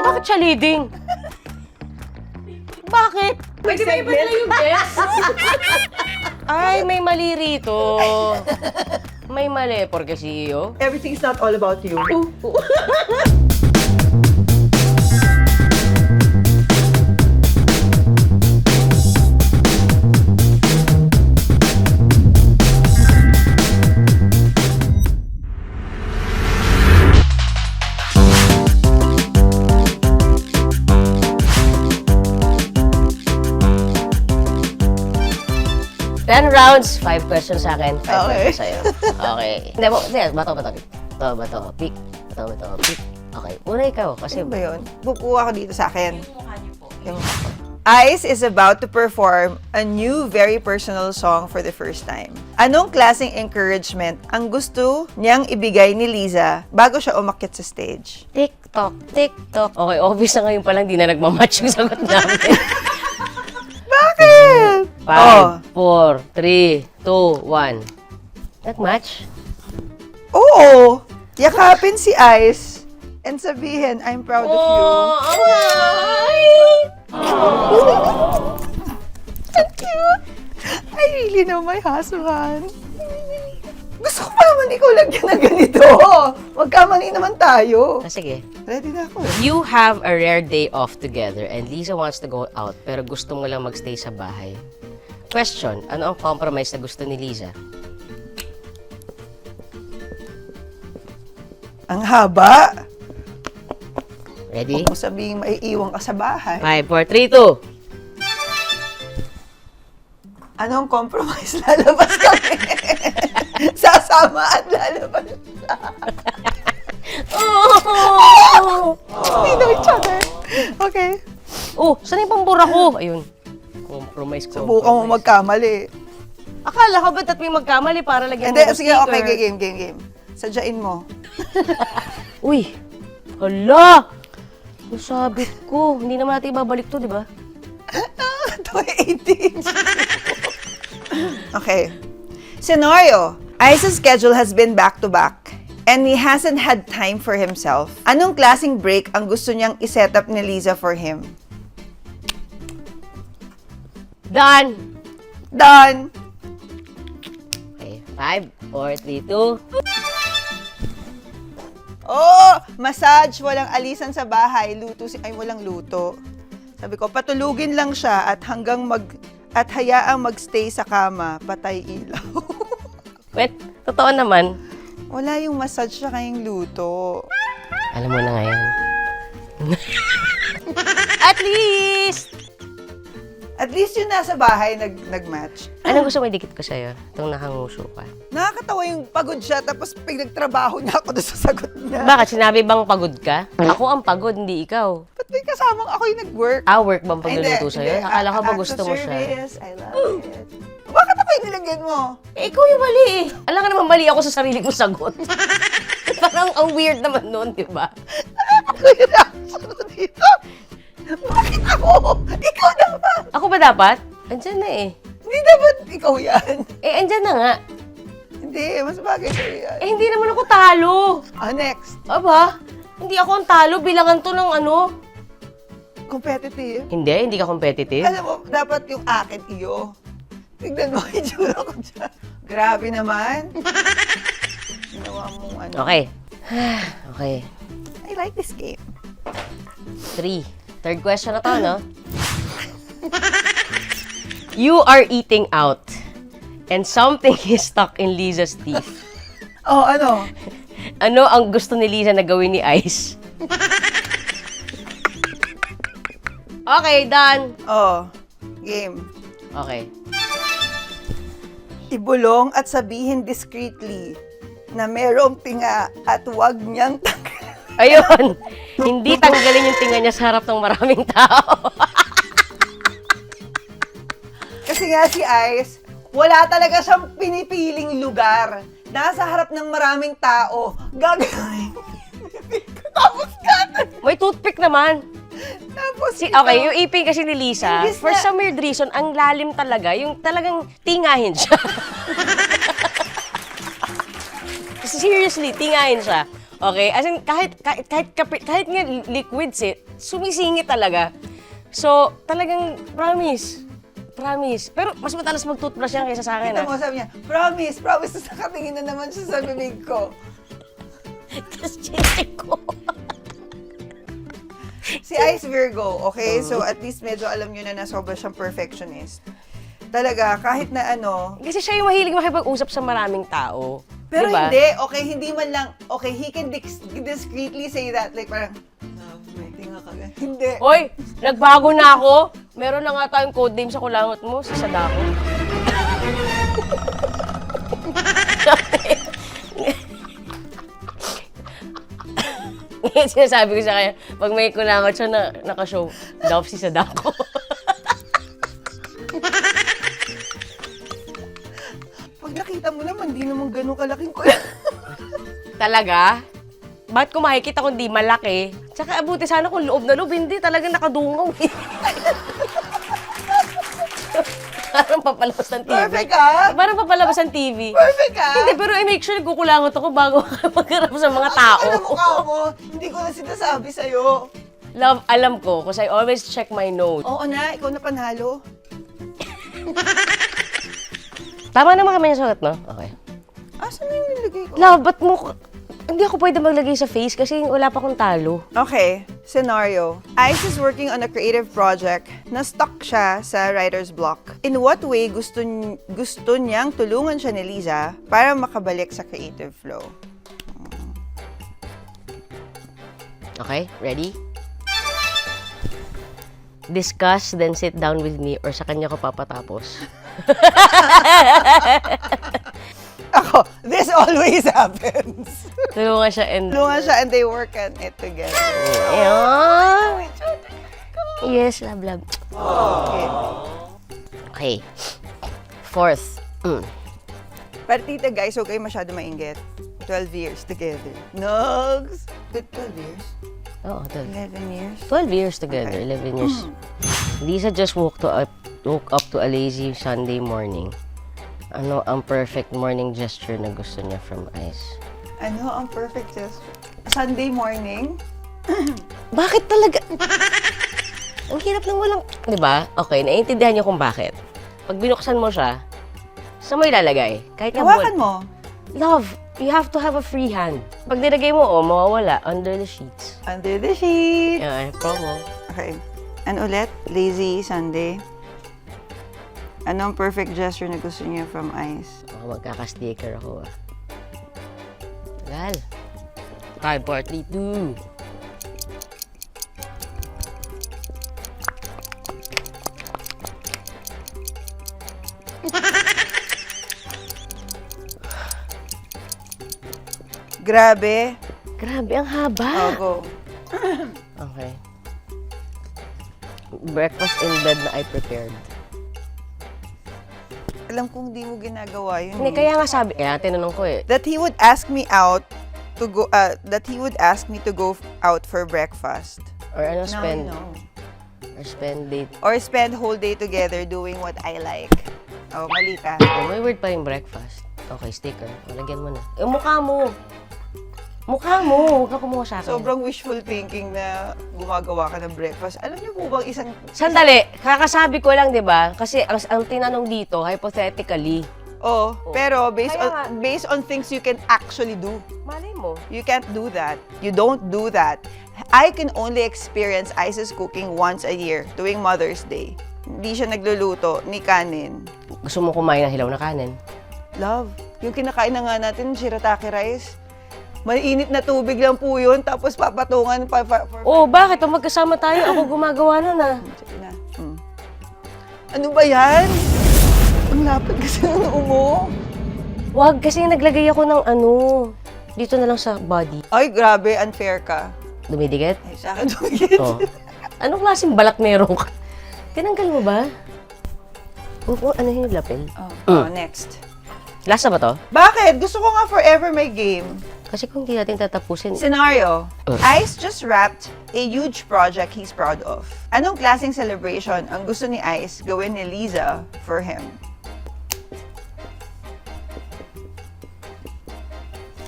Bakit siya leading? Bakit? Pwede ba iba nila yung guess? Ay, may mali rito. May mali, porque CEO. Everything's not all about you. Ten rounds, 5 questions sa akin, 5 Okay. questions sa'yo. Okay. Hindi, bato. Pick. Bato, pick. Okay, una ikaw, kasi... Ano ba yun? Bukuha ko dito sa akin. Yung Ice is about to perform a new, very personal song for the first time. Anong klaseng encouragement ang gusto niyang ibigay ni Liza bago siya umakyat sa stage? TikTok. Okay, obvious na ngayon palang di na nagmamatch yung sagot namin. Bakit? 5, 4, 3, 2, 1. Nagmatch? Oo! Yakapin si Ice and sabihin, I'm proud of you. So cute! I really know my husband. Gusto ko pa naman ikaw lagyan ng ganito. Magkamali naman tayo. Sige. Ready na ako. You have a rare day off together and Liza wants to go out pero gusto mo lang magstay sa bahay. Question, ano ang compromise na gusto ni Liza? Ang haba. Ready? Huwag mo sabihin maiiwan ka sa bahay. 5, 4, 3, 2. Anong compromise? Lalabas kami. Sasama at lalabas siya. We know each other. Okay. Oh, saan yung pambura ko? Ayun. Compromise. Subukan mo magkamali. Akala ko ba't at may magkamali para lagyan Hindi, mo ng sige, sticker? okay, game. Sadyain mo. Uy! Hala! Nasabit ko. Hindi naman natin ibabalik to, di ba? 2018. Okay. Scenario. Ice's schedule has been back-to-back and he hasn't had time for himself. Anong klaseng break ang gusto niyang iset up ni Liza for him? Done! Done! Okay, 5, 4, 3, 2. Oh! Massage, walang alisan sa bahay. Walang luto. Sabi ko, patulugin lang siya at hayaang magstay sa kama, patay ilaw. Wait, totoo naman. Wala yung massage siya kayong luto. Alam mo na ngayon. At least! At least yung nasa bahay nag-match. Anong gusto mo idikit ko sa'yo? Itong nakanguso ka. Nakakatawa yung pagod siya tapos pinagtrabaho niya ako doon sa sagot niya. Bakit? Sinabi bang pagod ka? Ako ang pagod, hindi ikaw. Ba't may kasamang ako yung nag-work? Work bang pagluluto sa'yo? Akala ko ba gusto mo siya? Service, I love it. Bakit ako yung nilagyan mo? Eh, ikaw yung mali eh. Alam ka naman mali ako sa sarili kong sagot. Parang ang weird naman nun, di ba? Ako yung nakasunod dito. Bakit ako? Ikaw dapat. Ako ba dapat? Andyan na eh. Hindi dapat ikaw yan. Eh, andyan na nga. Hindi, mas bagay sa'yo yan. Eh, hindi naman ako talo. Next. Aba, hindi ako ang talo. Bilangan to ng ano. Competitive. Hindi ka competitive. Alam mo, dapat yung akin iyo. Tignan mo, itsura ko dyan. Grabe naman. Ginawa mong ano. Okay. Okay. I like this game. 3. Third question na to, no? You are eating out and something is stuck in Liza's teeth. Oh, ano? Ano ang gusto ni Liza na gawin ni Ice? Okay, done. Oh, game. Okay. Ibulong at sabihin discreetly na merong tinga at huwag niyang Ayun. Hindi tanggalin yung tinga niya sa harap ng maraming tao. Kasi nga si Ice, wala talaga siyang pinipiling lugar. Nasa harap ng maraming tao. Gagawin. Tapos May toothpick naman. Tapos Okay, yung ipin kasi ni Liza, Imbis for na- some weird reason, ang lalim talaga. Yung talagang tingahin siya. Seriously, tingahin siya. Okay? As in, kahit nga liquids sumisingit talaga. So, talagang promise. Promise. Pero mas matalas mag-toothbrush yan kaysa sa akin, Kita mo, sabi niya, promise, promise. Tapos nakatingin na naman siya sa bibig ko. Tapos chinisik ko. Si Ice Virgo, okay? So, at least medyo alam nyo na sobra siyang perfectionist. Talaga, kahit na ano, Kasi siya yung mahilig makipag-usap sa maraming tao. pero Diba? hindi man lang, okay, he can discreetly say that, like parang, may tinga ka. Hindi. Hoy, nagbago na ako. Meron na nga tayong codename sa kulangot mo, si Sadako. Ngayon sinasabi ko sa kanya, pag may kulangot siya na naka-show, love si Sadako. Pag nakita mo naman, di naman ganun kalaking kuya. Talaga? Ba't ko makikita kung di malaki? Tsaka abuti sana kung loob na loob, hindi talagang nakadungaw eh. Parang papalabas ng TV. Perfect ka? Parang papalabas ng TV. Perfect ka? Hindi, pero I make sure nagkukulangot ako bago magharap sa mga tao. Ano mukha mo? Hindi ko na sinasabi sa'yo. Love, alam ko, because I always check my notes. Oo na, ikaw na panalo. Tama naman kami yung sagot, no? Okay. Asan na yung nilagay ko? Love, ba't mo... Hindi ako pwede maglagay sa face kasi wala pa akong talo. Okay, scenario. Ice is working on a creative project na stuck siya sa writer's block. In what way gusto niyang tulungan siya ni Liza para makabalik sa creative flow? Okay, ready? Discuss, then sit down with me or sa kanya ko papatapos. Ako, this always happens. Tulungan siya and... Tulungan siya and they work on it together. Ayun. Yes, love, love. Okay. Okay. Fourth. Pero tita guys, huwag kayo masyado mainggit. 12 years together. Nugs! Good 12 years? Oo, 11 years? 12 years together, 11 years. Lisa just woke up to a lazy Sunday morning. Ano ang perfect morning gesture na gusto niya from Ice? Ano ang perfect gesture? Sunday morning? Bakit talaga? Ang hirap ng walang... Di ba? Okay, naiintindihan niyo kung bakit. Pag binuksan mo siya, saan mo ilalagay? Kahit nga Hawakan mo. Love, you have to have a free hand. Pag nilagay mo, mawawala. Under the sheets. Under the sheet. Yeah, promo. Okay. Ano ulit? Lazy Sunday. Anong perfect gesture na gusto niya from Ice? Baka magkaka-sticker ako, ah. Tagal. 5, 4, 3, 2. Grabe. Grabe, ang haba. Oh, go. Okay. Breakfast in bed na I prepared. Alam kong di mo ginagawa yun. Hindi, eh. kaya nga sabi, kaya tinanong ko eh. That he would ask me out to go, that he would ask me to go out for breakfast. Or ano, spend, No. or spend date. Or spend whole day together doing what I like. Oh, mali ka. Oh, may word pa yung breakfast. Okay, sticker. Lagyan mo na. Yung mukha mo. Mukha mo. Huwag ka kumuha sa akin. Sobrang wishful thinking na gumagawa ka ng breakfast. Alam niyo po bang isang... Sandali. Kakasabi ko lang, di ba? Kasi ang tinanong dito, hypothetically. Oh, pero Kaya based on things you can actually do. Malay mo. You can't do that. You don't do that. I can only experience Ice's cooking once a year, tuwing Mother's Day. Hindi siya nagluluto ni kanin. Gusto mo kumain ng hilaw na kanin? Love, yung kinakain na nga natin, shirataki rice. Mainit na tubig lang po yun, tapos papatungan pa... Oh, bakit? Pag magkasama tayo, ako gumagawa nun ah. Sige na. Ano ba yan? Ang lapit kasi ng umo. Wag, kasi naglagay ako ng ano, dito na lang sa body. Ay, grabe, unfair ka. Dumidikit? Ay, sa akin tumigil. Oh. Anong klaseng balat meron ka? Tinanggal mo ba? Ano yung lapel? Oh, next. Last na ba to? Bakit? Gusto ko nga forever may game. Kasi kung hindi natin tatapusin, Scenario. Ice just wrapped a huge project he's proud of. Anong klaseng celebration ang gusto ni Ice gawin ni Liza for him?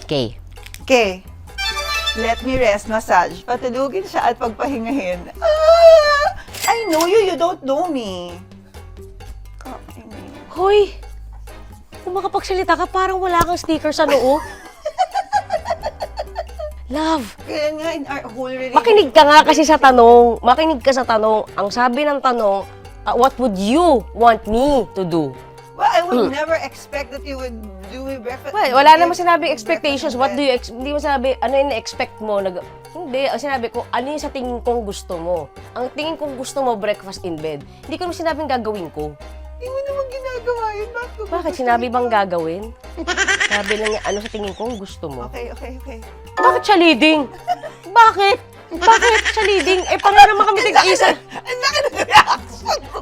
okay. Okay. let me rest, massage. Patulugin siya at pagpahingahin. Ah! I know you, you don't know me. Hoy! Kung makapagsalita ka, parang wala kang sticker sa noo. Love, Kaya nga, in our whole relationship. makinig ka nga kasi sa tanong. Makinig ka sa tanong. Ang sabi ng tanong, what would you want me to do? Well, I would never expect that you would do a breakfast. Well, wala naman sinabing expectations. What do you hindi mo sinabi, ano yung expect mo? Hindi, ang sinabi ko, ano yung sa tingin kong gusto mo? Ang tingin kong gusto mo, breakfast in bed. Hindi ko naman sinabing gagawin ko. Hindi mo naman ginagawa yun. Bakit? Sinabi bang gagawin? Sabi lang niya, ano sa tingin kong gusto mo? Okay. Bakit siya leading? Bakit? Bakit siya leading? Eh, pareho naman kami tig-isa. Ang laki ng reaction ko!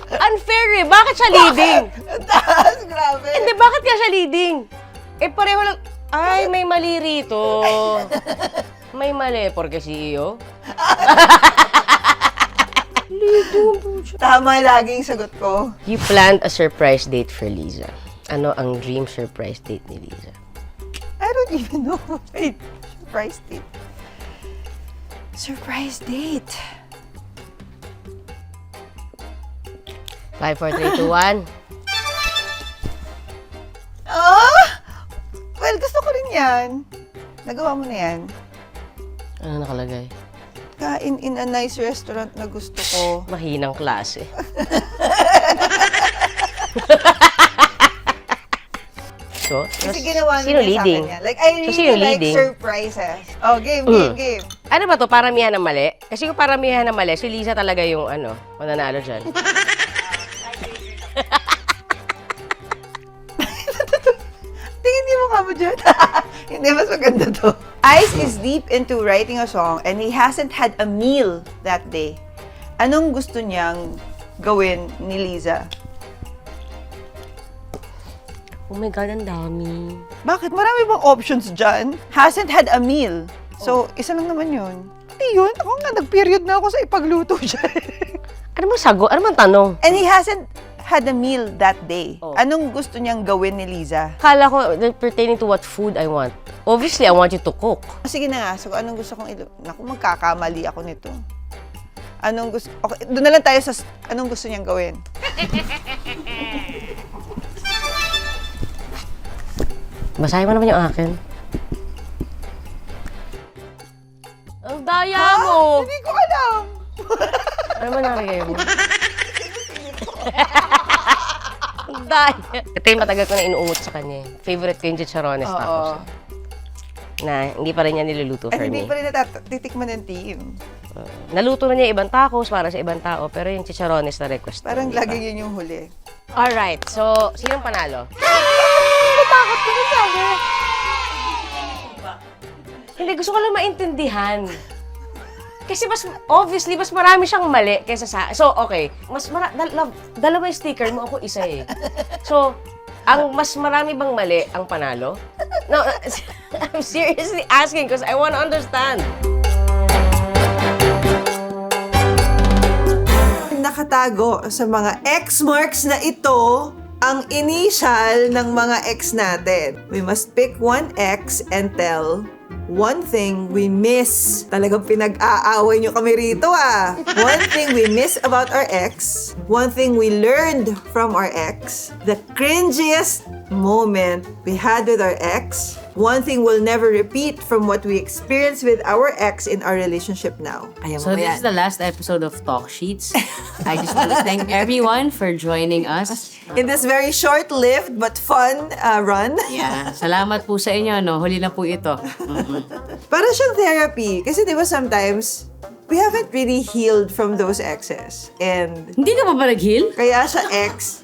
Unfair eh. Bakit siya leading? Ang taas, grabe. Hindi, bakit kaya siya leading? Eh, pareho lang. Ay, may mali rito. May mali, porque CEO. Tama laging sagot ko. You planned a surprise date for Liza. Ano ang dream surprise date ni Liza? I don't even know. Wait, surprise date. Surprise date. 5, 4, 3, 2, 1. Ah! Well, gusto ko rin yan. Nagawa mo na yan. Ano nakalagay? Kain in a nice restaurant na gusto ko. Mahinang klase. So, Kasi ginawa sino na niya sa leading? akin yan. Like, I So, sino really like leading? surprises. Oh, game. Ano ba to? Paramihan ng mali? Kasi kung paramihan ng mali, si Liza talaga yung mananalo dyan. Tingin mo ka mo dyan. Hindi, mas maganda to. Ice is deep into writing a song and he hasn't had a meal that day. Anong gusto niyang gawin ni Liza? Oh my God, ang dami. Bakit? Marami bang options dyan? Hasn't had a meal. So, isa lang naman yun. Hindi yun. Ako nga, nag-period na ako sa ipagluto dyan. Ano mo sagot? Ano bang tanong? And he hasn't had a meal that day. Oh. Anong gusto niyang gawin ni Liza? Kala ko, pertaining to what food I want. Obviously, I want you to cook. Sige na nga. So, anong gusto kong Naku, magkakamali ako nito. Anong gusto... Okay, doon na lang tayo sa... Anong gusto niyang gawin? Basahin mo naman yung akin. Ang daya mo! Hindi ko alam. Ano ba nakikaya mo? Ang daya. Ito yung matagal ko na inuungot sa kanya. Favorite ko yung chicharones tacos. Na hindi pa rin niya niluluto for Ay, me. hindi pa rin titikman ng team. Naluto na niya ibang tacos para sa ibang tao, pero yung chicharones na request. Parang hindi pa. lagi yun yung huli. Alright, so, sinong panalo? Natakot ko sabi. Hindi, gusto ko lang maintindihan. Kasi obviously, mas marami siyang mali kaysa sa... So, okay. Dalawa yung sticker mo, ako isa eh. So, ang mas marami bang mali ang panalo? No, I'm seriously asking because I want to understand. Nakatago sa mga X marks na ito ang initial ng mga X natin. We must pick one X and tell one thing we miss. Talagang pinag-aaway nyo kami rito ah. One thing we miss about our ex. One thing we learned from our ex. The cringiest moment we had with our ex. One thing we'll never repeat from what we experienced with our ex in our relationship now. Ayan So mo this yan. is the last episode of Talk Sheets. I just want to thank everyone for joining us. In this very short-lived but fun run. Yeah, salamat po sa inyo. No? Huli na po ito. Para siyang therapy. Kasi di ba sometimes, we haven't really healed from those exes. And Hindi ka pa ba nag-heal? kaya siya ex.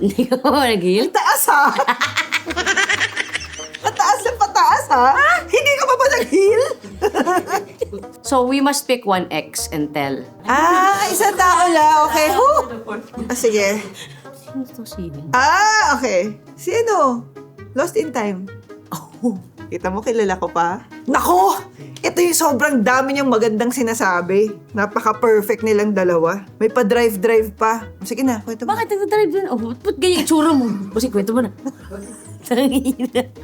Hindi ka pa ba nag-heal? Taas ha! Pataas na pataas ha! Hindi ka pa ba nag-heal? So we must pick one X and tell. Isang tao lang. Okay. Sige. Sino to si? Okay. Si ano? Lost in Time. Oh, kita mo, kilala ko pa. Nako! Ito yung sobrang dami niyang magandang sinasabi. Napaka-perfect nilang dalawa. May pa-drive-drive pa. Sige na, kwento mo. Bakit nagdadrive din? Oh, ba't ganyan yung itsura mo? Kasi kwento mo na.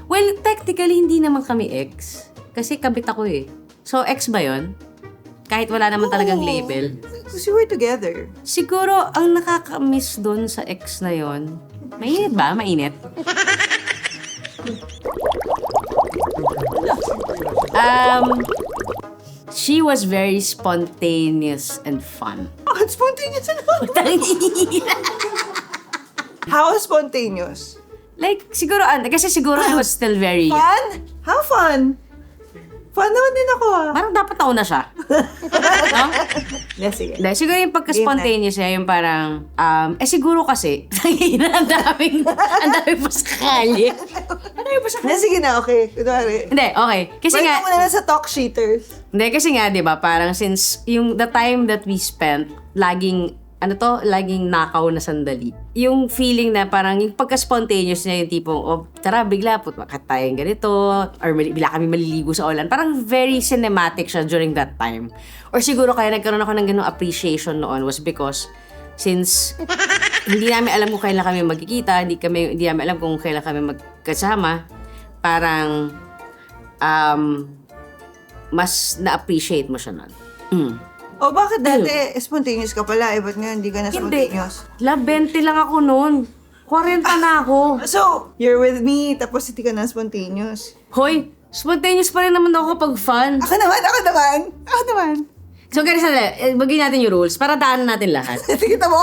Well, technically, hindi naman kami ex. Kasi kabit ako eh. So, ex ba yun? Kahit wala naman talagang label. Because you were together. Siguro, ang nakaka-miss doon sa ex na yon, mainit ba? Mainit? She was very spontaneous and fun. Oh, spontaneous ano? How spontaneous? Like, siguro, kasi siguro I was still very... Fun? How fun? Fun naman din ako ah. Parang dapat taon na siya. No? Yeah, sige. Dahil siguro yung pagka-spontaneous niya, yung parang, siguro kasi, ang daming pasakali. Ang daming pasakali. Yeah, sige na, okay. Kunwari. Hindi, okay. Kasi Balik nga, mo na lang sa talk sheeters. hindi, kasi nga, di ba, parang since yung the time that we spent, laging nakaw na sandali. Yung feeling na parang yung pagka-spontaneous niya yung tipong, oh, tara, bigla, bakit tayong ganito, or bigla kami maliligo sa ulan. Parang very cinematic siya during that time. Or siguro kaya nagkaroon ako ng ganung appreciation noon was because since hindi namin alam kung kailan kami magkikita, hindi namin alam kung kailan kami magkasama, parang mas na-appreciate mo siya noon. O bakit dati spontaneous ka pala? Ba't ngayon hindi ka na Hindi. spontaneous? 20 lang ako noon. 40 na ako. So, you're with me, tapos hindi ka na spontaneous. Hoy, spontaneous pa rin naman ako kapag fun. Ako naman. So, ganito bagay natin yung rules para daanan natin lahat. Kita mo?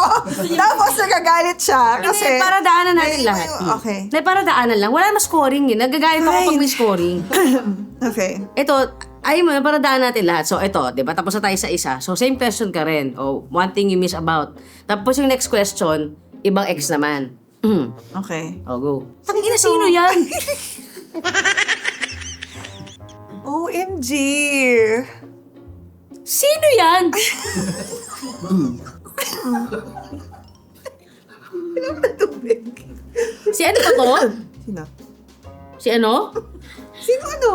Tapos nagagalit siya kasi... Hindi, para daanan natin Ay, lahat. Okay. Hindi, para daanan lang. Wala naman scoring yun. Nagagalit ako pag may scoring. Okay. Ito, ayun mo, para daanan natin lahat. So, ito, di ba? Tapos na tayo sa isa. So, same question ka rin. Oh, one thing you miss about. Tapos yung next question, ibang ex naman. Okay. Oh, go. Tangina, sino yan? OMG! Sino yan? Tubig. Si ano ba to? Sino? Si ano? Sino ano?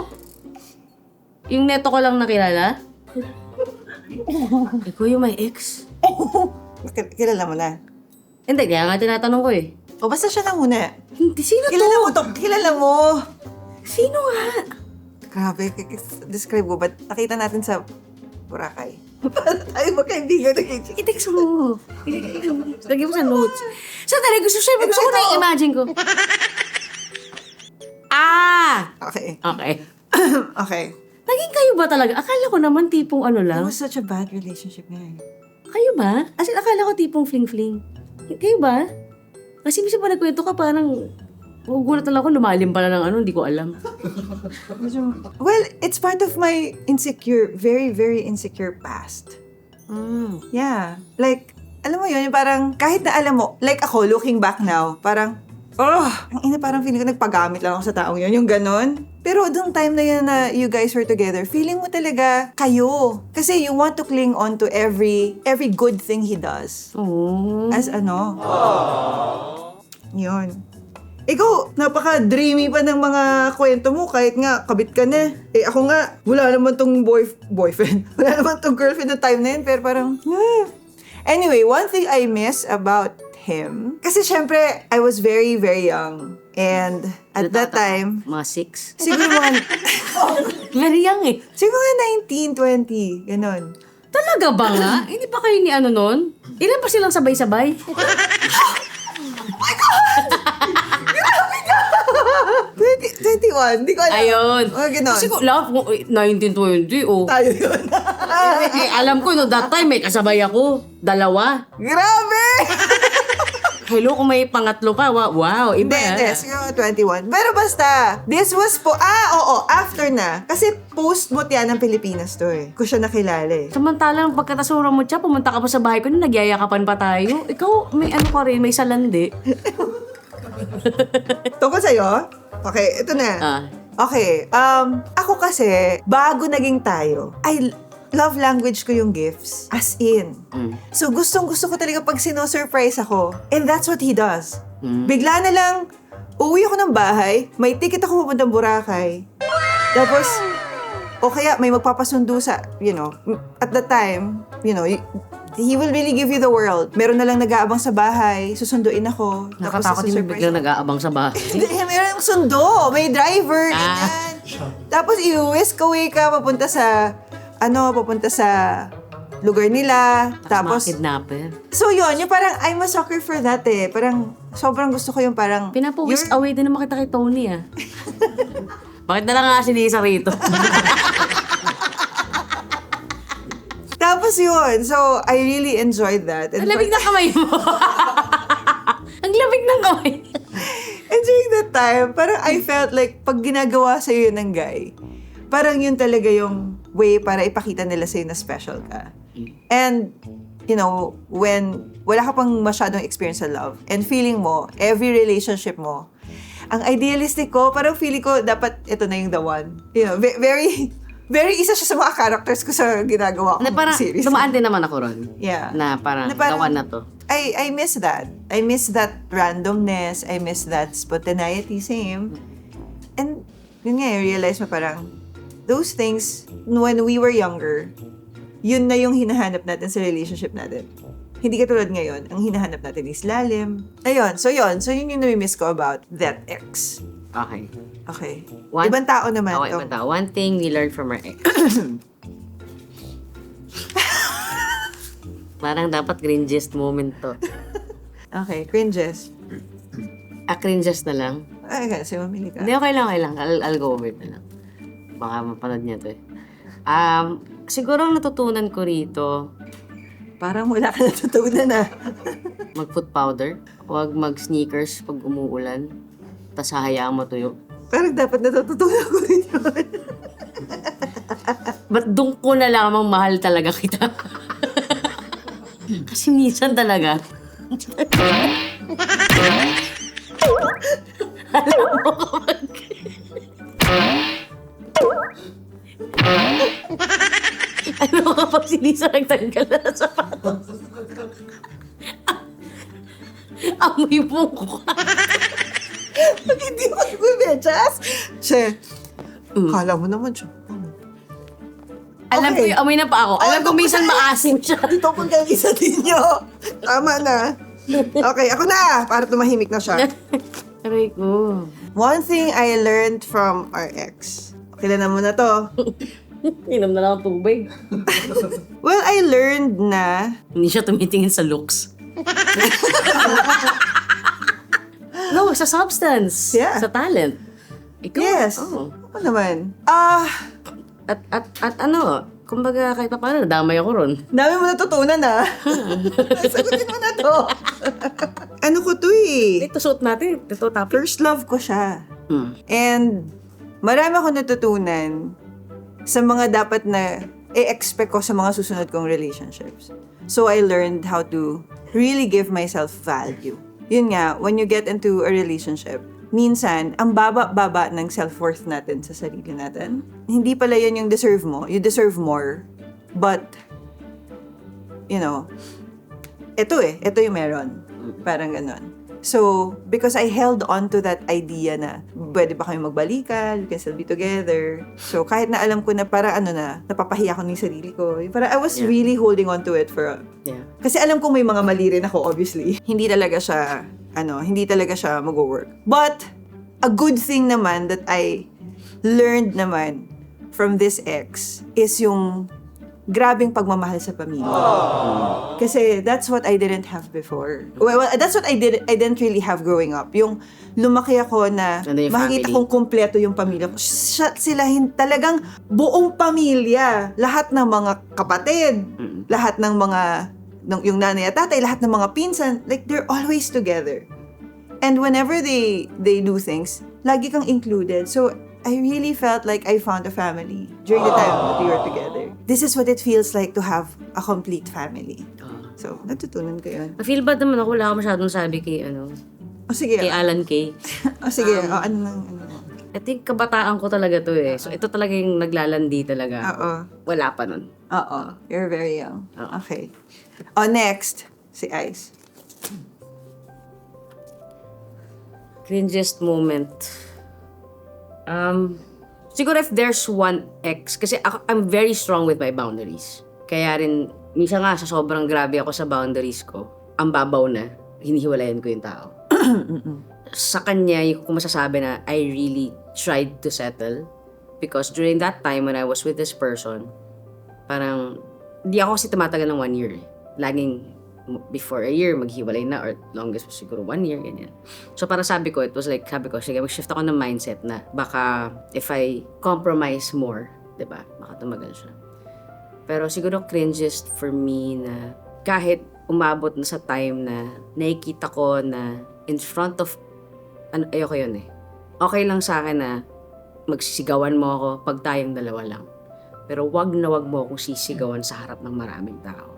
Yung neto ko lang nakilala? Ikaw yung may ex? Kilala mo na. Hindi, kaya nga tinatanong ko eh. O basta siya lang muna. Hindi, sino Kilala to? mo to. Kilala mo. Sino nga? Grabe, describe ko. Ba't nakita natin sa Boracay? Para tayo magkaibigan ng I-text mo. Lagyan mo sa notes. Sandali, gusto ko na i-imagine ko. Okay. Okay. Okay. Naging kayo ba talaga? Akala ko naman tipong ano It lang. was such a bad relationship ngayon. Kayo ba? As in, akala ko tipong fling-fling. Kayo ba? Kasi minsan pa nagkwento ka parang gugulat lang ako, lumalim pala ng ano, hindi ko alam. Well, it's part of my very, very insecure past. Yeah. Like, alam mo yun, yung parang kahit na alam mo, like ako, looking back now, parang, ang ina, parang feeling ko nagpagamit lang ako sa taong yun, yung ganon. Pero doong time na yun na you guys were together, feeling mo talaga kayo. Kasi you want to cling on to every good thing he does. Oh. As ano. Yun. Ikaw, napaka-dreamy pa ng mga kwento mo kahit nga kabit ka na. Eh ako nga, wala naman tong boyfriend. Wala naman tong girlfriend na time na yun. Pero parang, Anyway, one thing I miss about him, kasi syempre, I was very, very young. And at that time, Mga 6? siguro mga, Very young eh. siguro mga 19, 20, ganon. Talaga ba nga? Hindi pa kayo ni ano nun? Ilan pa silang sabay-sabay? 21, di ko alam. Ayun. Mga ganon. Kasi ko, love, 1920, oh. Tayo yun. Alam ko, no, that time, may kasabay ako. 2. Grabe! Hello, kung may pangatlo pa, wow, iba. Hindi, siguro 21. Pero basta, this was po, after na. Kasi post mo yan ng Pilipinas to eh. Ko siya nakilala eh. Samantalang pagkatasura mo siya, pumunta ka pa sa bahay ko, nagyayakapan pa tayo. Ikaw, may ano ka rin, may salandi. Tungkol sa'yo? Okay, ito na. Okay, ako kasi, bago naging tayo, love language ko yung gifts. As in. So, gustong-gusto ko talaga pag sino-surprise ako. And that's what he does. Bigla na lang, uwi ako ng bahay, may ticket ako pupuntang Boracay. Tapos, O kaya may magpapasundo sa, at the time, he will really give you the world. Meron na lang nag-aabang sa bahay, susunduin ako. Nakatakot yung isusurprise biglang nag-aabang sa bahay. Hindi, meron sundo. May driver. Ganyan. Tapos i-whisk away ka papunta sa lugar nila. Tapos, Mga kidnapper. so yun, yung parang, I'm a sucker for that eh. Parang, sobrang gusto ko yung parang, Pinapu-whisk away din naman kita kay Tony ah. Bakit na lang nga si Lisa rito? Tapos yun, so I really enjoyed that. And Ang lamig ng kamay mo. Ang lamig ng kamay. And during that time, parang I felt like pag ginagawa sa'yo yun ng guy, parang yun talaga yung way para ipakita nila sa'yo na special ka. And, when wala ka pang masyadong experience sa love, and feeling mo, every relationship mo, ang idealistic ko, parang feeling ko, dapat ito na yung the one. Very, very isa siya sa mga characters ko sa ginagawa Na kong parang, series. dumaan din naman ako ron. Yeah. Na parang, Na parang- gawan na to. I miss that. I miss that randomness. I miss that spontaneity. Same. And yun nga, I realized mo parang those things, when we were younger, yun na yung hinahanap natin sa relationship natin. Hindi katulad ngayon, ang hinahanap natin is lalim. Ayun, so yun. So yun yung nami-miss ko about that ex. Okay. Okay. One- Ibang tao naman Okay, to. basta. One thing we learned from our ex. Parang dapat cringiest moment to. Okay, cringes. Cringiest na lang. Ay, kasi mamili ka. Hindi, okay lang. I'll go over it na lang. Baka mapanood niya to eh. Siguro ang natutunan ko rito, Parang wala ka natutunan na. mag-foot powder. Huwag mag-sneakers pag umuulan. Tapos hahayaan mo tuyo. Parang dapat natutunan ko rin yun. Ba't doon ko na lamang mahal talaga kita? Kasi minsan talaga. Alam mo kapag... Alam mo kapag si Lisa nagtanggal na ng sapatos. Amoy mo ko. Pag hindi mo nagbimedyas. Che, kala mo naman siya. Alam ko yung amoy na pa ako. Alam ko minsan maasim siya. Dito ko kayo isa ninyo. Tama na. Okay, ako na. Para tumahimik na siya. Aray ko. One thing I learned from our ex. Kilala mo na to. Inom na lang ang tubig. Well, I learned na Hindi siya tumitingin sa looks. No, sa substance. Yeah. Sa talent. Ikaw? yes. Oo. Ako naman. At ano, kumbaga kahit pa paano, nadamay ako ron. Dami mo natutunan Sagutin mo na to. Ano ko to eh. Ito suot natin. Ito topic. First love ko siya. And marami ako natutunan sa mga dapat na i-expect ko sa mga susunod kong relationships. So I learned how to really give myself value. Yun nga, when you get into a relationship, minsan, ang baba-baba ng self-worth natin sa sarili natin. Hindi pala yun yung deserve mo. You deserve more. But, ito yung meron. Parang ganon. So, because I held on to that idea na pwede ba kami magbalikan, we can still be together. So, kahit na alam ko na parang napapahiya ko ng sarili ko. Parang I was really holding on to it Yeah. kasi alam kong may mga mali rin ako, obviously. Hindi talaga siya mag-work. But, a good thing naman that I learned naman from this ex is yung grabing pagmamahal sa pamilya. Kasi that's what I didn't have before. Well, that's what I didn't really have growing up. Yung lumaki ako na Ano yung makikita family? kong kumpleto yung pamilya ko. Talagang buong pamilya. Lahat ng mga kapatid, lahat ng mga, yung nanay at tatay, lahat ng mga pinsan, like they're always together. And whenever they do things, lagi kang included. So, I really felt like I found a family during the time that we were together. This is what it feels like to have a complete family. So, natutunan ko yun. Na-feel bad naman ako, wala ako masyadong sabi kay, O sige. kay Alan Kay. O sige. Ano. I think kabataan ko talaga to eh. So, ito talaga yung naglalandi talaga. Oo. Wala pa nun. Oo. You're very young. Oo. Okay. Next. Si Ice. Cringiest moment. Siguro if there's one ex, kasi I'm very strong with my boundaries. Kaya rin, minsan nga sa sobrang grabe ako sa boundaries ko, ang babaw na, hinihiwalayan ko yung tao. Sa kanya, kung masasabi na I really tried to settle. Because during that time when I was with this person, parang, hindi ako kasi tumatagal ng 1 year. Laging, before a year, maghiwalay na, or longest siguro 1 year, ganyan. So, para sabi ko, it was like, sabi ko, sige, mag-shift ako ng mindset na baka if I compromise more, diba, baka tumagal siya. Pero siguro cringest for me na kahit umabot na sa time na nakikita ko na in front of, ayoko yun eh. Okay lang sa akin na magsisigawan mo ako pag tayong dalawa lang. Pero wag na wag mo akong sisigawan sa harap ng maraming tao.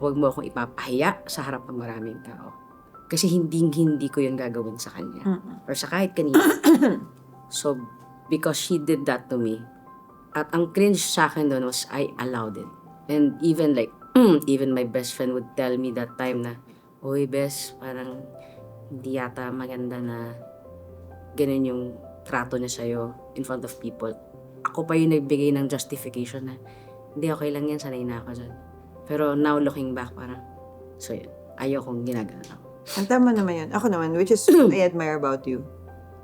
Huwag mo akong ipapahiya sa harap ng maraming tao. Kasi hindi ko yun gagawin sa kanya. Or sa kahit kanina. So, because she did that to me, at ang cringe sa akin doon was I allowed it. And even like, even my best friend would tell me that time na, "Uy, bes, parang hindi yata maganda na ganun yung trato niya sa'yo in front of people." Ako pa yung nagbigay ng justification na, hindi, okay lang yan, sanay na ako dyan. Pero now looking back, parang, so yun, ayokong ginagalaw. Ang tama naman yun. Ako naman, which is what I admire about you.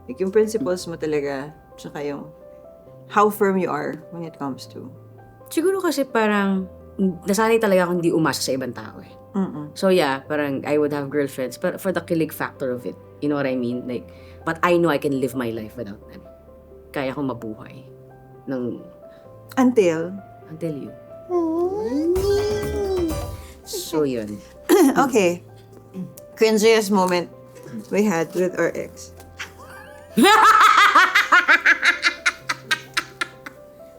Like, yung principles mo talaga, tsaka yung how firm you are when it comes to. Siguro kasi parang, nasanay talaga akong hindi umasa sa ibang tao eh. So yeah, parang I would have girlfriends, but for the kilig factor of it, you know what I mean? Like, but I know I can live my life without them. Kaya akong mabuhay. Until Until you. So yun. okay. Cringiest moment we had with our ex.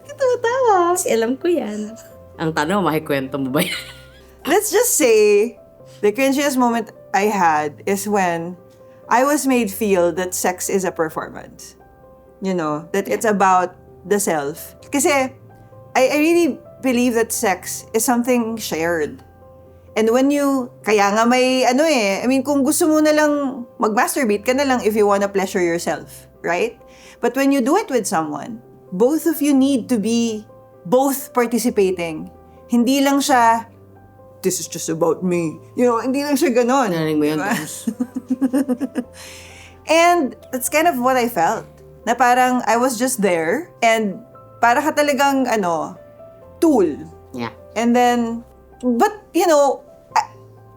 Katawa. Kasi alam ko yan. Ang tanong, makikwento mo ba yan? Let's just say the cringiest moment I had is when I was made feel that sex is a performance. You know, that it's about the self. Kasi I really believe that sex is something shared. And when you, kaya nga may I mean, kung gusto mo na lang mag-masturbate ka na lang if you wanna pleasure yourself, right? But when you do it with someone, both of you need to be both participating. Hindi lang siya, this is just about me. You know, hindi lang siya ganon. Narinig mo yun, Diba? Toms? And that's kind of what I felt. Na parang I was just there and para ka talagang, tool. Yeah. And then, but,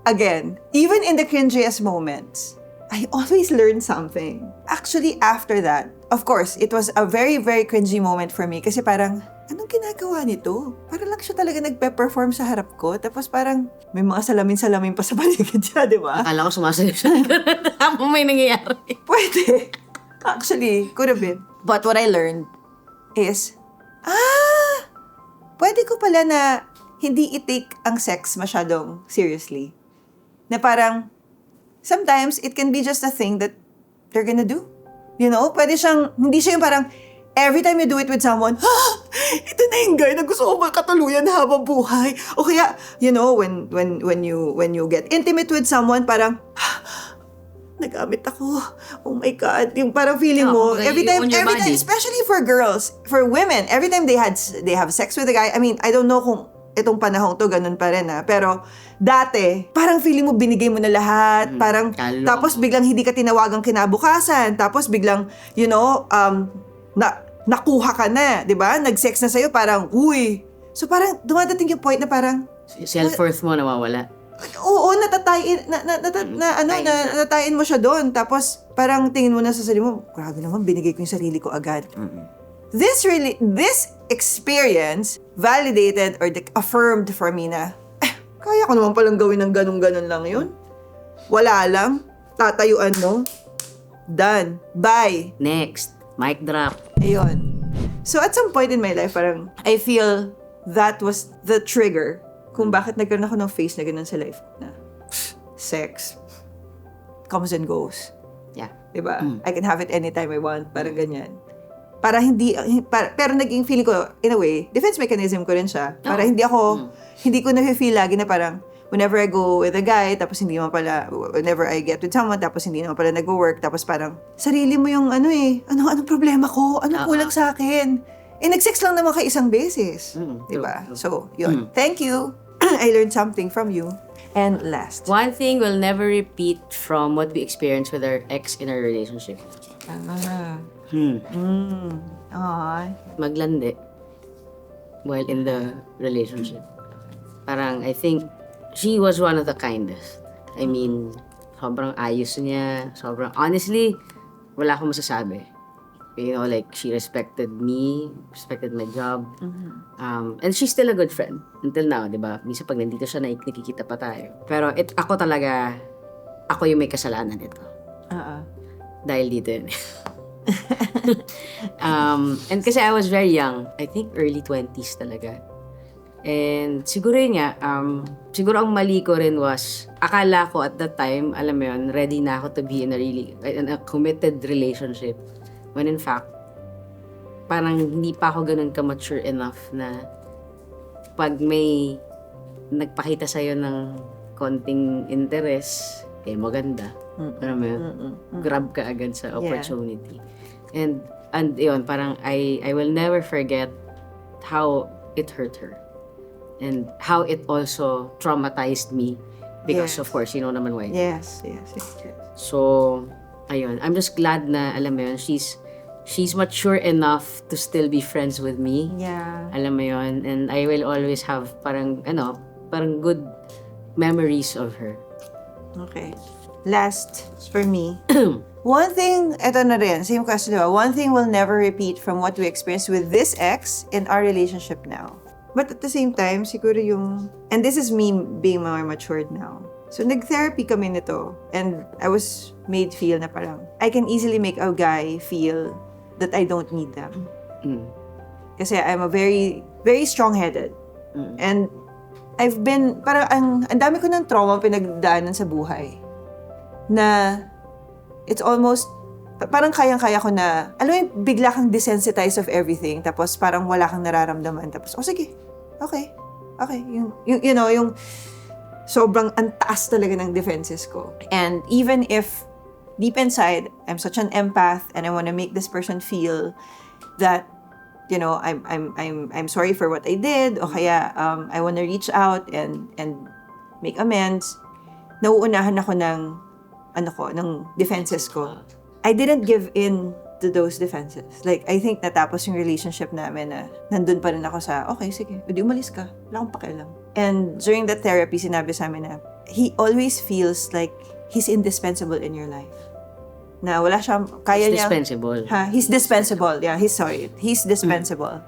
again, even in the cringiest moments, I always learn something. Actually, after that, of course, it was a very, very cringy moment for me kasi parang, anong ginagawa nito? Parang lang siya talaga nagpe-perform sa harap ko. Tapos parang, may mga salamin-salamin pa sa paligid siya, di ba? Akala ko sumasayo siya. Habang may nangyayari. Pwede. Actually, could have been. But what I learned is, pwede ko pala na hindi i-take ang sex masyadong seriously. Na parang, sometimes it can be just a thing that they're gonna do. You know? Pwede siyang, hindi siya yung parang, every time you do it with someone, ito na yung guy na gusto ko makatuluyan habang buhay. O kaya, when you get intimate with someone, parang, nagamit ako. Oh my God. Yung parang feeling mo, okay, every time, on your body. especially for girls, for women, every time they have sex with a guy, I mean, I don't know kung itong panahong to, ganun pa rin pero dati, parang feeling mo binigay mo na lahat, parang, Kalo. tapos biglang hindi ka tinawagang kinabukasan, tapos biglang, nakuha ka na, di ba? Nag-sex na sa'yo, parang, uy. So parang dumadating yung point na parang, Self-worth mo nawawala. oo, natatain mo siya doon. Tapos, parang tingin mo na sa sarili mo, grabe naman, binigay ko yung sarili ko agad. This experience validated or affirmed for me na, kaya ko naman palang gawin ng ganun-ganun lang yun. Wala lang. Tatayuan mo. Done. Bye. Next, mic drop. Ayun. So, at some point in my life, parang, I feel that was the trigger kung bakit nagkaroon ako ng phase na ganun sa life ko na sex comes and goes. Yeah. Diba? I can have it anytime I want. Parang ganyan. Para pero naging feeling ko, in a way, defense mechanism ko rin siya. Para hindi ko na-feel lagi na parang, whenever I go with a guy, tapos hindi naman pala, whenever I get with someone, tapos hindi naman pala nag-work, tapos parang, sarili mo yung anong problema ko? Anong kulang sa akin? Nag-sex lang naman kayo isang beses. Diba? So, yun. Thank you. I learned something from you. And last. One thing we'll never repeat from what we experienced with our ex in our relationship. Maglandi while in the relationship. Parang, I think, she was one of the kindest. I mean, sobrang ayos niya. Honestly, wala akong masasabi. You know, like, she respected me, respected my job. And she's still a good friend until now, di ba? Minsan pag nandito siya, nakikita pa tayo. Pero ako talaga, ako yung may kasalanan nito. Dahil dito yun. And kasi I was very young. I think early 20s talaga. And siguro yun nga, siguro ang mali ko rin was, akala ko at that time, alam mo yun, ready na ako to be in a committed relationship. When in fact, parang hindi pa ako ganun ka-mature enough na pag may nagpakita sa'yo ng konting interest, maganda. Alam mo yun, grab ka agad sa opportunity. And yun, parang I will never forget how it hurt her. And how it also traumatized me. Because of course, you know naman why. Yes. So, ayun. I'm just glad na, alam mo yun, she's mature enough to still be friends with me. Yeah. Alam mo yun. And I will always have parang good memories of her. Okay. Last, for me. One thing, eto na rin, same question, diba? One thing we'll never repeat from what we experienced with this ex in our relationship now. But at the same time, siguro and this is me being more matured now. So, nag-therapy kami nito. And I was made feel na parang, I can easily make a guy feel that I don't need them. Kasi I'm a very, very strong-headed. And I've been, parang ang dami ko ng trauma pinagdaanan sa buhay. Na, it's almost, parang kayang-kaya ko na, alam mo yung bigla kang desensitized of everything, tapos parang wala kang nararamdaman, tapos, sige, okay. Yung sobrang antaas talaga ng defenses ko. And even if, deep inside, I'm such an empath, and I want to make this person feel that, I'm sorry for what I did, o kaya, I want to reach out and make amends, nauunahan ako ng defenses ko. I didn't give in to those defenses. Like, I think natapos yung relationship namin na nandun pa rin ako sa, okay, sige, hindi umalis ka. Wala akong pakialam. And during that therapy, sinabi sa amin na he always feels like he's indispensable in your life. Na wala siyang, kaya niya. Dispensable. He's dispensable. Yeah, he's dispensable.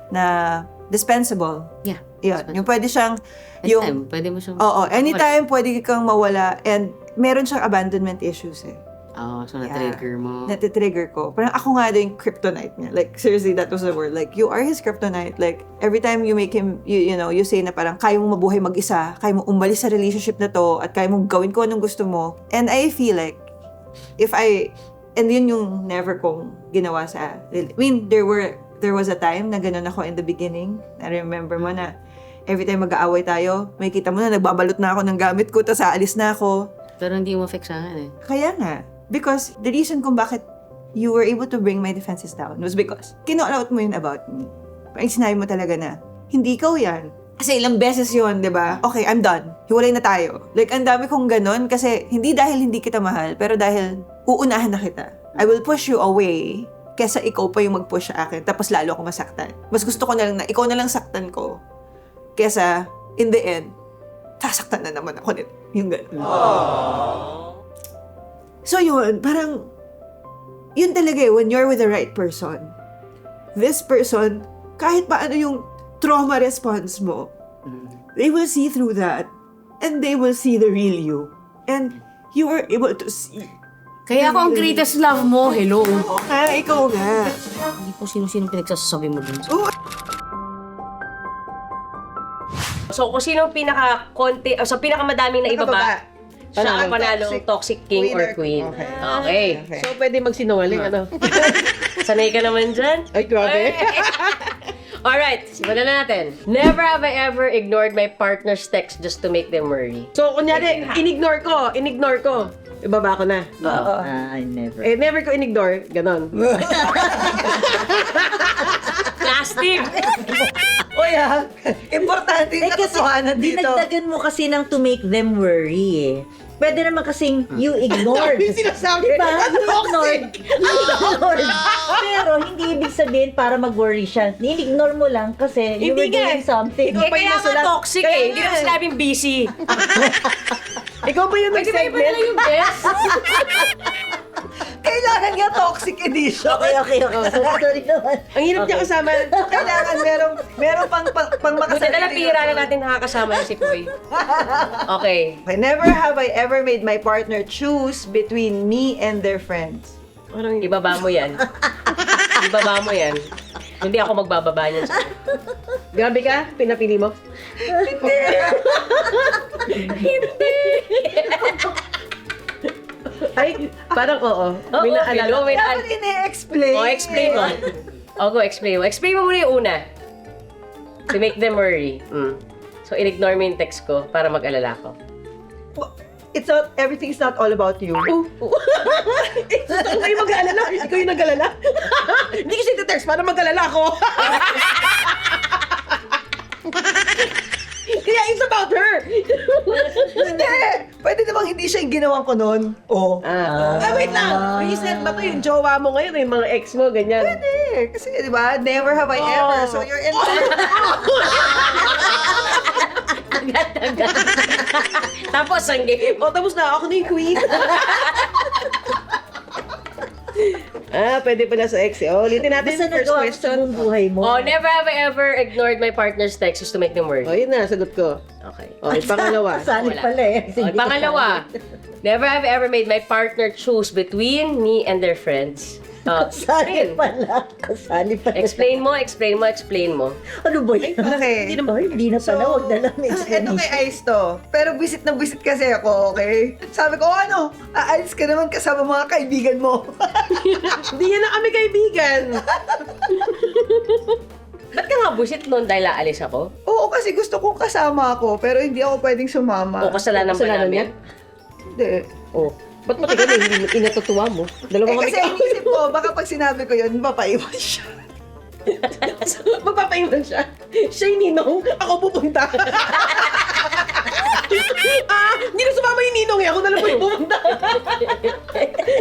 Na dispensable. Yeah. Yun. Yung pwede siyang, anytime, pwede mo siyang... Oo, anytime pwede kang mawala. And meron siyang abandonment issues eh. So na-trigger mo. Natitrigger ko. Parang ako nga din yung kryptonite niya. Like, seriously, that was the word. Like, you are his kryptonite. Like, every time you make him, you say na parang kaya mong mabuhay mag-isa, kaya mong umalis sa relationship na to, at kaya mong gawin ko anong gusto mo. And I feel like, and yun yung never kong ginawa sa, I mean, there was a time na ganun ako in the beginning. I remember mo na, every time mag-aaway tayo, may kita mo na, nagbabalot na ako ng gamit ko, tapos aalis na ako. Pero hindi mo fix sa akin eh. Kaya nga. Because the reason kung bakit you were able to bring my defenses down was because kino-out mo yun about me. Parang sinabi mo talaga na, hindi ikaw yan. Kasi ilang beses yun, di ba? Okay, I'm done. Hiwalay na tayo. Like, ang dami kong ganun kasi hindi dahil hindi kita mahal, pero dahil uunahan na kita. I will push you away kesa ikaw pa yung mag-push sa akin, tapos lalo ako masaktan. Mas gusto ko na lang na ikaw na lang saktan ko kesa, in the end, sasaktan na naman ako nito. Yung ganun. So yun, parang, yun talaga eh, when you're with the right person, this person, kahit pa ano yung trauma response mo, they will see through that, and they will see the real you. And you were able to see. Kaya ako ang greatest love mo, hello. Ikaw nga. Hindi ko sino-sino pinagsasabi mo dun. So, kung sino pinakamadaming na ibaba, siya ang panalong toxic king or queen. Okay. So, pwede magsinungaling, ano? Sanay ka naman dyan? Ay, grabe. Alright, simulan na natin. Never have I ever ignored my partner's text just to make them worry. So, kunyari, in-ignore ko. Ibaba ko na. I never. Eh, never ko in-ignore. Ganon. Plastic! Uy importante yung katotohanan dito. Dinagdagan mo kasi ng to make them worry eh. Pwede naman kasing you ignored. Dami sinasabi. Diba? You ignored. You ignored. Pero hindi ibig sabihin para mag-worry siya. Ni-ignore mo lang kasi you were Hindi nga. doing something. Eh, kaya nga toxic eh. Hindi naman sinabing busy. Ikaw ba yung Pwede ba iba nag-segment? nila yung best? Kailangan nga toxic edition. Okay. Sorry naman. Ang hirap niya kasama. Kailangan meron pang Buti makasarili. na lang pira na natin nakakasama na si Poy. Okay. Okay, never have I ever made my partner choose between me and their friends. Parang Ibaba mo yan. Ibaba mo yan. Hindi ako magbababa niyan sa'yo. grabe ka? Pinapili mo? Ay, parang oo. May naalala. Oo, may Dapat ine-explain. explain mo. Go, explain mo. Explain mo muna yung una. To make them worry. So, in-ignore mo yung text ko para mag-alala ko. It's not, everything's not all about you. Ikaw yung mag-aalala. Ikaw yung nag-alala. Hindi kasi iti-text para mag-alala ako. Kaya it's about her. Hindi! Pwede namang hindi siya yung ginawan ko noon. Oh. Wait lang. Recent ba to yung jowa mo ngayon, yung mga ex mo, ganyan? Pwede. Kasi, di ba, never have I ever. So, you're in Agad. Tapos, ang game. O, tapos na. Ako na yung queen. Pwede pala sa ex. Ulitin natin Basta yung first nagawa ko sa question. buong buhay mo. Oh, never have I ever ignored my partner's text just to make them worry. Yun na, sagot ko. Okay. Pangalawa. Kasali Wala. pala eh. Okay, pangalawa. Never have I ever made my partner choose between me and their friends. Kasali pala. Kasali pala. Explain mo. Ano ba yun? Okay. Hindi na pala. Huwag na lang Ito kay explanation. Ice to. Pero visit na visit kasi ako, okay? Sabi ko, ano? Aalis ka naman kasama mga kaibigan mo. Hindi niya na kami kaibigan. Ba't ka nga busit noon dahil aalis ako? Oo, kasi gusto kong kasama ako, pero hindi ako pwedeng sumama. O kasalanan ba Kasalanan namin? Hindi. Oh. Ba't mati ganun? Hindi inatutuwa mo. Dalawa kami Kasi inisip ko, baka pag sinabi ko yun, mapaiwan siya. Magpapaiwan siya. Siya yung ninong, ako pupunta. Hindi na sumama yung ninong eh. Ako na lang po yung pupunta.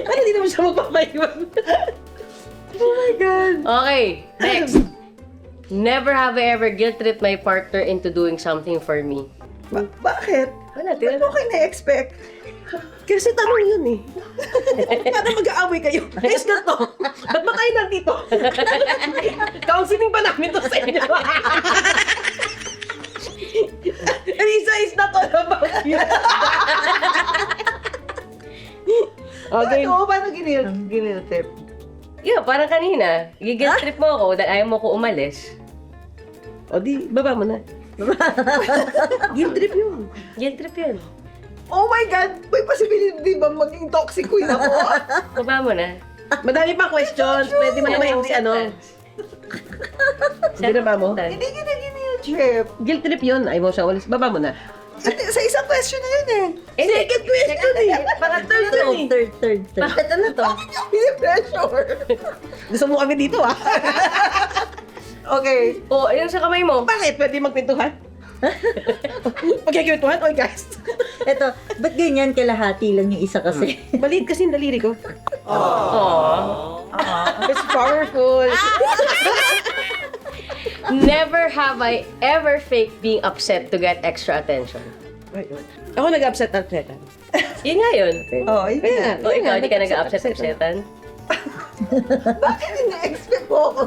Parang hindi naman siya magpapaiwan. Oh my God. Okay, next. Never have I ever guilt-tripped my partner into doing something for me. Bakit? Wala, Ba't mo kayo na-expect? Kasi tanong yun eh. Para mag-aaway kayo. Guys, ganito. Ba't ba tayo nandito? Counseling pa namin to sa inyo. Lisa is not all about you. Okay. Paano ginil-tip? Yeah, parang kanina. Guilt-trip mo ako dahil ayaw mo ko umalis. O di, baba mo na. Guilt trip yun. Guilt-trip yun. Oh my God! May possibility ba maging toxic queen ako? Baba mo na. Madami pang questions. Pwede mo naman hindi ano. Hindi na ba mo? Hindi kita ginil-trip. Guilt trip yun. Ayaw mo siya ulis. Baba mo na. Sa isang question na yun eh. Second question eh. Baka third yun eh. Third. Bakit ano to? Pini-pressure. Gusto mo kami dito ah. Okay. Oh, ayun sa kamay mo. Bakit? Pwede magpintuhan? Magkikwentuhan? Oy guys. Eto, ba't ganyan kalahati lang yung isa kasi? Maliit kasi yung daliri ko. Aww. It's powerful. Never have I ever faked being upset to get extra attention. Ako nag-upset at setan. Yun nga yun. Oh, hindi Kaya na. O ikaw, hindi ka nag-upset-upsetan? Bakit ina-expect mo ako?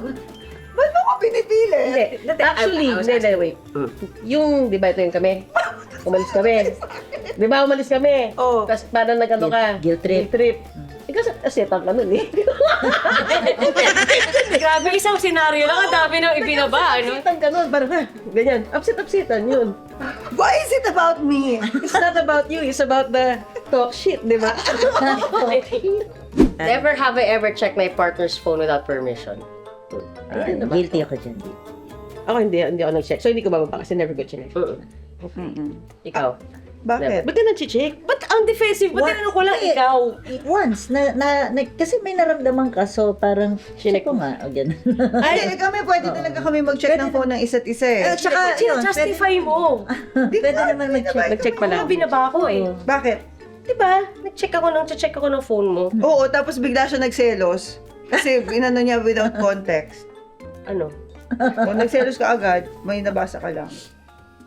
Ba't mo ko pinipili? Hindi. Actually, hindi, wait. Yung, di ba ito yung kami? Umalis kami. Di ba umalis kami? Oo. Tapos parang nag-ano ka? Guilt trip. Guilt trip. Ikaw sa asetan ka nun eh. Grabe, isang senaryo lang. Ang dami nang ibinaba, ano? Asetan ka nun. Parang ganyan. Upset-upsetan yun. Why is it about me? It's not about you. It's about the talk shit, di ba? Never have I ever checked my partner's phone without permission. Guilty ako dyan. Ako hindi ako nag-check. So, hindi ko bababa kasi never ko chinek. Ikaw. Bakit? Ba't ka nag-check? Ba't ang defensive? Ba't tinanong ko lang Hindi. ikaw? Once, kasi may naramdaman ka, so parang, Chinek check ko nga, o ganun. Ay, kami pwede talaga kami mag-check ng phone ng isa't isa eh. Tsaka, yun, Justify mo. pwede naman mag-check. Nag-check pala. Binaba ko eh. Bakit? Diba? Nag-check ako ng phone mo. Oo, tapos bigla siya nagselos. Kasi inano niya without context. Ano? Kung nagselos ka agad, may nabasa ka lang.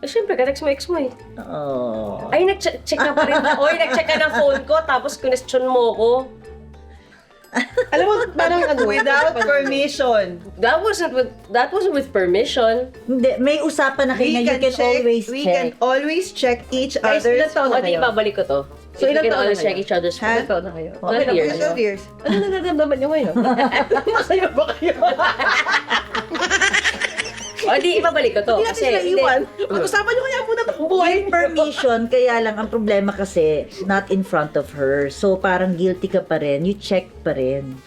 Eh, syempre, ka-text mo ex mo eh. Oh. Ay, nag-check ka pa rin. Oy, nag-check ka ng phone ko, tapos question mo ko. Alam mo, parang ano, Without permission. That wasn't with permission. Hindi, may usapan na kayo na you can always We check. can always check each Guys, other's. ilan taon O, na di kayo? babalik ko to. So, ilan we can taon na always kayo? check each other's Ha? phone. Ilan taon na kayo? 12 years. 12 years. Ano nararamdaman niyo ngayon? Masaya ba kayo? O, di ibabalik ko to. Hindi natin sila iwan. Pag-usapan niyo kaya muna itong buhay. With permission, kaya lang ang problema kasi, not in front of her. So, parang guilty ka pa rin. You check pa rin.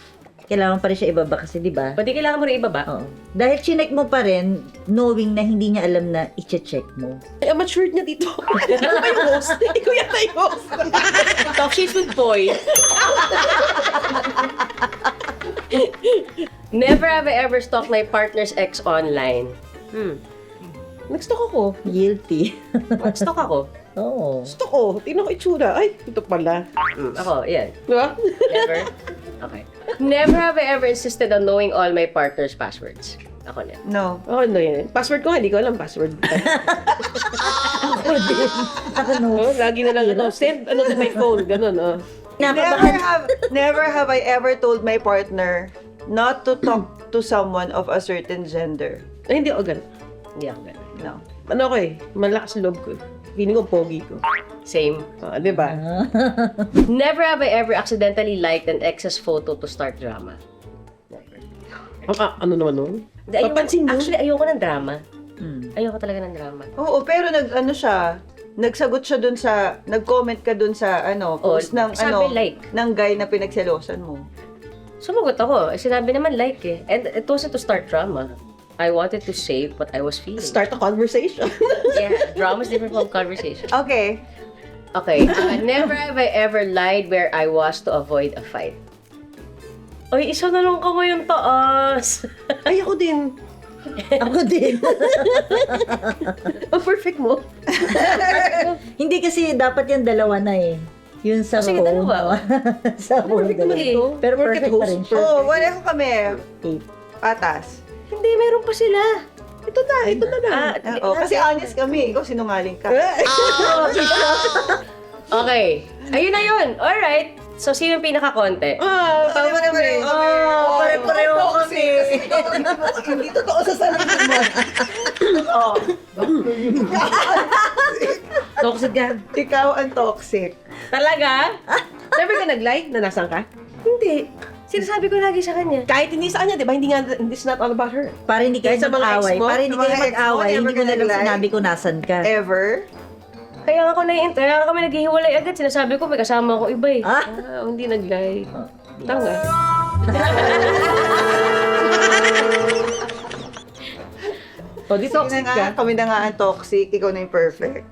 Kailangan pa rin siya ibaba kasi, di ba? O, di kailangan mo rin ibaba. Oo. Dahil chinek mo pa rin, knowing na hindi niya alam na i-check mo. Ay, ang matured niya dito. Ano ba yung host? Ikaw yata yung host. Talk shit with boy. Never have I ever stalked my partner's ex online. Nag-stalk ako. Guilty. Stalk ako. Oo. Stalk ko. Tingnan ko itsura. Ay, ito pala. Ako, yan. Di ba? Never. Okay. Never have I ever insisted on knowing all my partner's passwords. Ako na. No. Oh, ano yan? Password ko nga, hindi ko alam password. Ako no. Oh, lagi na lang, send to my phone, ganun, oh. Never have I ever told my partner not to talk to someone of a certain gender. Ay, hindi ako ganun. Hindi ako ganun. No. Ano ko eh, malakas loob ko. Feeling ko pogi ko. Same. Di ba? Never have I ever accidentally liked an ex's photo to start drama. Never. Ano naman nun? Hindi, ayoko- Papansin mo? Actually, ayoko ng drama. Hmm. Ayoko talaga ng drama. Oo, pero nagsagot siya dun sa, nag-comment ka dun sa, post ng, sabi like. ng guy na pinagselosan mo. Sumagot ako. Eh, sinabi naman like eh. And it wasn't to start drama. I wanted to say what I was feeling. Start a conversation. Yeah, drama is different from conversation. Okay. Okay, never have I ever lied where I was to avoid a fight. Ay, isa na lang kamay yung taas. Ay, ako din. Ako din. Ang perfect mo. Hindi kasi dapat yung dalawa na eh. Yun sa Sige, phone. dalawa. Sa phone. Perfect naman dalawa. ito. Pero Perfect perfect pa host. rin siya. Oo, wala ko kami. Eight. Patas. Hindi, meron pa sila. Ito na lang. Kasi honest kami. Ikaw sinungaling ka. Okay. Ayun na yun. Alright. So, sino yung pinaka-konti? Tama na kami. Pare-pareho kami. Hindi totoo sa sarili mo. Toxic yan. Ikaw ang toxic. Talaga? Never ka nag-lie na nasan ka? Hindi. Sinasabi ko lagi sa kanya. Kahit hindi sa kanya, di ba? Hindi nga, it's not all about her. Para hindi kayo Kahit sa mga mag-away. ex mo, Para hindi sa kayo mga ex mo, mag-away. never Hindi ko ka na lang nag-lie? sinabi kung nasan ka. Ever? Kaya nga kami naghihiwalay agad. Sinasabi ko, may kasama ko iba eh. Hindi nag-lie. Tanga. O, di Sige toxic na nga, ka. kami na nga ang toxic. Ikaw na yung perfect.